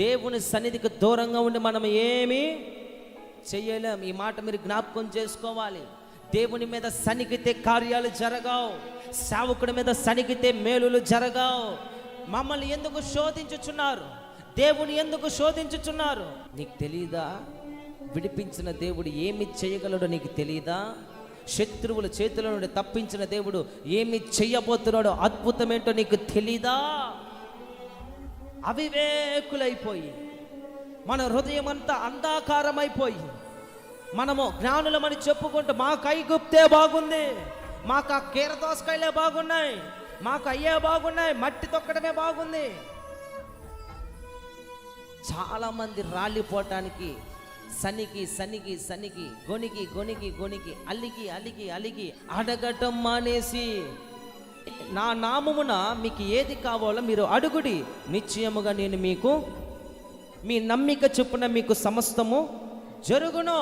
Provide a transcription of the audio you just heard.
దేవుని సన్నిధికి దూరంగా ఉండి మనం ఏమీ చెయ్యలేం. ఈ మాట మీరు జ్ఞాపకం చేసుకోవాలి. దేవుని మీద సనిగితే కార్యాలు జరగవు, సేవకుడి మీద సనిగితే మేలులు జరగవు. మమ్మల్ని ఎందుకు శోధించుచున్నారు? దేవుని ఎందుకు శోధించుచున్నారు? నీకు తెలీదా? విడిపించిన దేవుడు ఏమి చేయగలడో నీకు తెలీదా? శత్రువుల చేతుల నుండి తప్పించిన దేవుడు ఏమి చెయ్యబోతున్నాడో, అద్భుతమేంటో నీకు తెలీదా? అవివేకులైపోయి మన హృదయం అంతా అంధకారమైపోయి మనము జ్ఞానులమని చెప్పుకుంటూ మాకు ఐగుప్తే బాగుంది, మాకు ఆ కీర దోసకాయలే బాగున్నాయి, మాకు అయ్యే బాగున్నాయి, మట్టి తొక్కడమే బాగుంది. చాలామంది రాలిపోవటానికి సనికి సనికి సనికి గొనికి గొనికి గొనికి అలిగి అలిగి అలిగి అడగటం మానేసి, నా నామమున మీకు ఏది కావాలో మీరు అడుగుడి, నిశ్చయముగా నేను మీకు మీ నమ్మిక చొప్పున మీకు సమస్తము జరుగును.